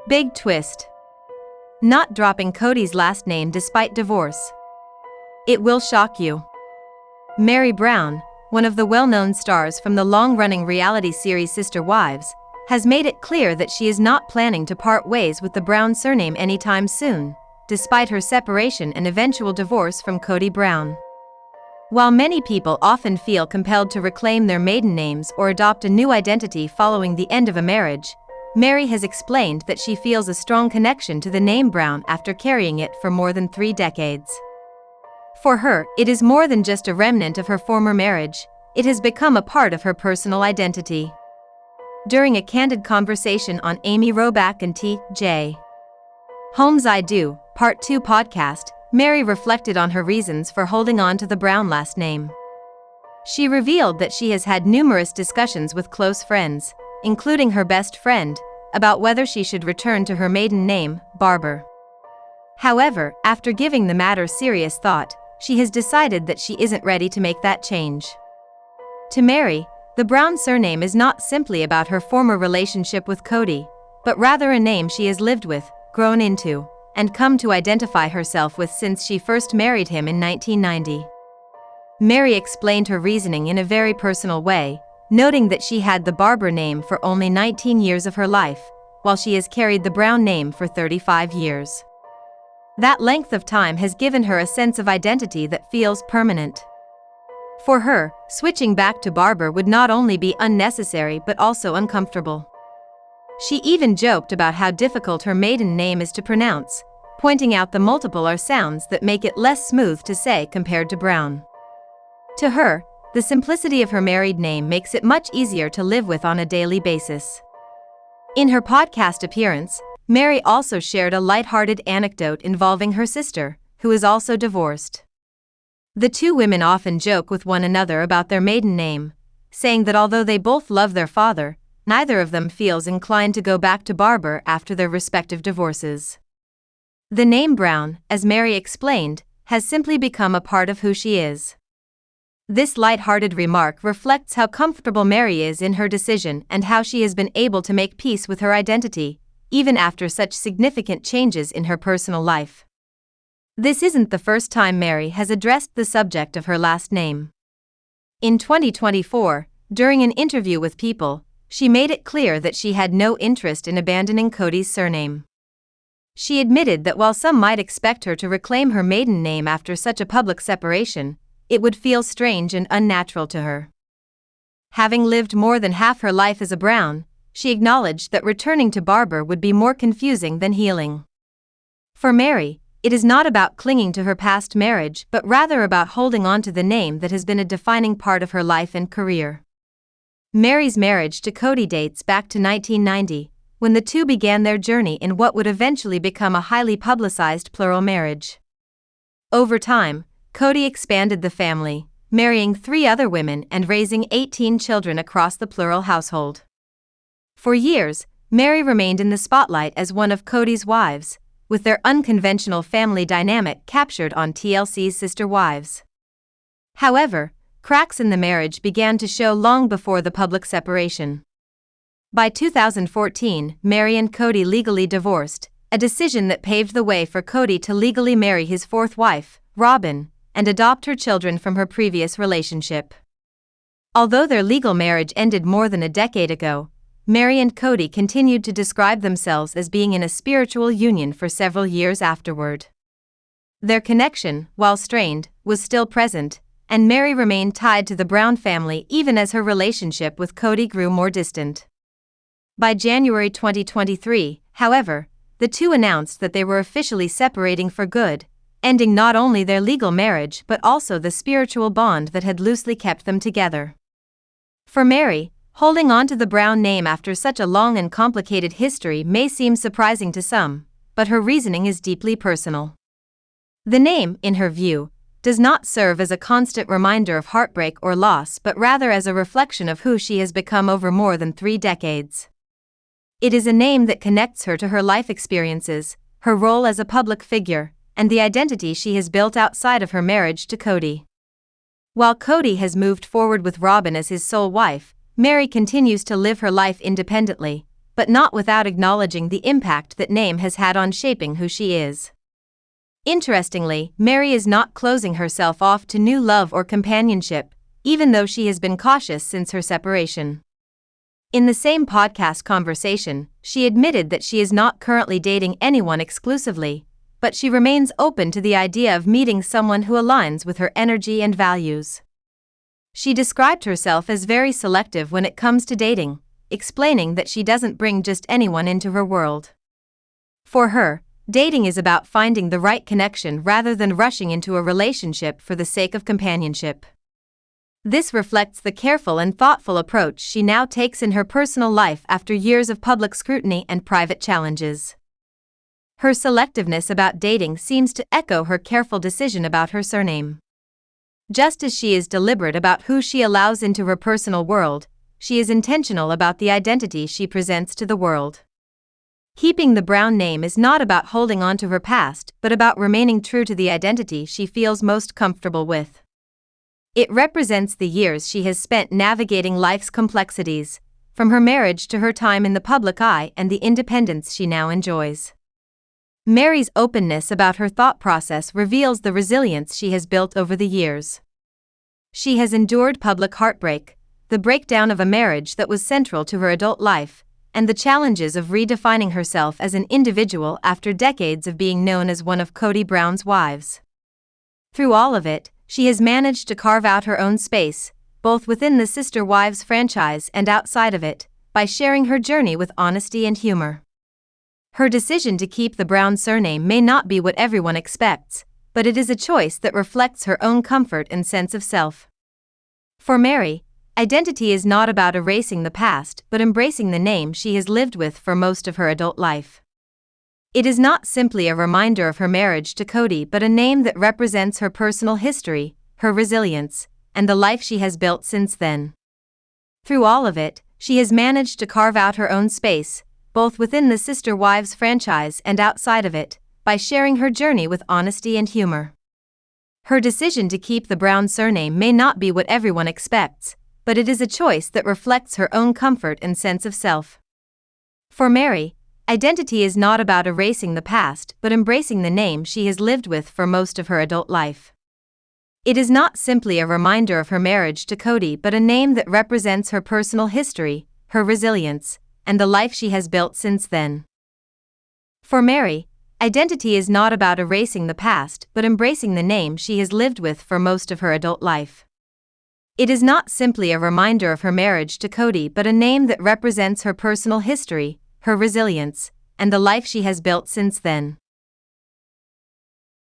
Big twist. Not dropping Kody's last name despite divorce. It will shock you. Meri Brown, one of the well-known stars from the long-running reality series Sister Wives, has made it clear that she is not planning to part ways with the Brown surname anytime soon, despite her separation and eventual divorce from Kody Brown. While many people often feel compelled to reclaim their maiden names or adopt a new identity following the end of a marriage, Meri has explained that she feels a strong connection to the name Brown after carrying it for more than 3 decades. For her, it is more than just a remnant of her former marriage, it has become a part of her personal identity. During a candid conversation on Amy Robach and T.J. Holmes' I Do, Part 2 podcast, Meri reflected on her reasons for holding on to the Brown last name. She revealed that she has had numerous discussions with close friends, including her best friend, about whether she should return to her maiden name, Barber. However, after giving the matter serious thought, she has decided that she isn't ready to make that change. To Meri, the Brown surname is not simply about her former relationship with Kody, but rather a name she has lived with, grown into, and come to identify herself with since she first married him in 1990. Meri explained her reasoning in a very personal way, noting that she had the Barber name for only 19 years of her life, while she has carried the Brown name for 35 years. That length of time has given her a sense of identity that feels permanent. For her, switching back to Barber would not only be unnecessary but also uncomfortable. She even joked about how difficult her maiden name is to pronounce, pointing out the multiple R sounds that make it less smooth to say compared to Brown. To her, the simplicity of her married name makes it much easier to live with on a daily basis. In her podcast appearance, Meri also shared a lighthearted anecdote involving her sister, who is also divorced. The two women often joke with one another about their maiden name, saying that although they both love their father, neither of them feels inclined to go back to Barber after their respective divorces. The name Brown, as Meri explained, has simply become a part of who she is. This light-hearted remark reflects how comfortable Meri is in her decision and how she has been able to make peace with her identity, even after such significant changes in her personal life. This isn't the first time Meri has addressed the subject of her last name. In 2024, during an interview with People, she made it clear that she had no interest in abandoning Kody's surname. She admitted that while some might expect her to reclaim her maiden name after such a public separation, it would feel strange and unnatural to her. Having lived more than half her life as a Brown, she acknowledged that returning to Barber would be more confusing than healing. For Meri, it is not about clinging to her past marriage but rather about holding on to the name that has been a defining part of her life and career. Meri's marriage to Kody dates back to 1990, when the two began their journey in what would eventually become a highly publicized plural marriage. Over time, Kody expanded the family, marrying 3 other women and raising 18 children across the plural household. For years, Meri remained in the spotlight as one of Kody's wives, with their unconventional family dynamic captured on TLC's Sister Wives. However, cracks in the marriage began to show long before the public separation. By 2014, Meri and Kody legally divorced, a decision that paved the way for Kody to legally marry his 4th wife, Robin, and adopt her children from her previous relationship. Although their legal marriage ended more than a decade ago, Meri and Kody continued to describe themselves as being in a spiritual union for several years afterward. Their connection, while strained, was still present, and Meri remained tied to the Brown family even as her relationship with Kody grew more distant. By January 2023, however, the two announced that they were officially separating for good, ending not only their legal marriage but also the spiritual bond that had loosely kept them together. For Meri, holding on to the Brown name after such a long and complicated history may seem surprising to some, but her reasoning is deeply personal. The name, in her view, does not serve as a constant reminder of heartbreak or loss but rather as a reflection of who she has become over more than 3 decades. It is a name that connects her to her life experiences, her role as a public figure, and the identity she has built outside of her marriage to Kody. While Kody has moved forward with Robin as his sole wife, Meri continues to live her life independently, but not without acknowledging the impact that name has had on shaping who she is. Interestingly, Meri is not closing herself off to new love or companionship, even though she has been cautious since her separation. In the same podcast conversation, she admitted that she is not currently dating anyone exclusively, but she remains open to the idea of meeting someone who aligns with her energy and values. She described herself as very selective when it comes to dating, explaining that she doesn't bring just anyone into her world. For her, dating is about finding the right connection rather than rushing into a relationship for the sake of companionship. This reflects the careful and thoughtful approach she now takes in her personal life after years of public scrutiny and private challenges. Her selectiveness about dating seems to echo her careful decision about her surname. Just as she is deliberate about who she allows into her personal world, she is intentional about the identity she presents to the world. Keeping the Brown name is not about holding on to her past, but about remaining true to the identity she feels most comfortable with. It represents the years she has spent navigating life's complexities, from her marriage to her time in the public eye and the independence she now enjoys. Meri's openness about her thought process reveals the resilience she has built over the years. She has endured public heartbreak, the breakdown of a marriage that was central to her adult life, and the challenges of redefining herself as an individual after decades of being known as one of Kody Brown's wives. Through all of it, she has managed to carve out her own space, both within the Sister Wives franchise and outside of it, by sharing her journey with honesty and humor. Her decision to keep the Brown surname may not be what everyone expects, but it is a choice that reflects her own comfort and sense of self. For Meri, identity is not about erasing the past but embracing the name she has lived with for most of her adult life. It is not simply a reminder of her marriage to Kody but a name that represents her personal history, her resilience, and the life she has built since then. Through all of it, she has managed to carve out her own space, both within the Sister Wives franchise and outside of it, by sharing her journey with honesty and humor. Her decision to keep the Brown surname may not be what everyone expects, but it is a choice that reflects her own comfort and sense of self. For Meri, identity is not about erasing the past but embracing the name she has lived with for most of her adult life. It is not simply a reminder of her marriage to Kody but a name that represents her personal history, her resilience, and the life she has built since then. For Meri, identity is not about erasing the past but embracing the name she has lived with for most of her adult life. It is not simply a reminder of her marriage to Kody but a name that represents her personal history, her resilience, and the life she has built since then.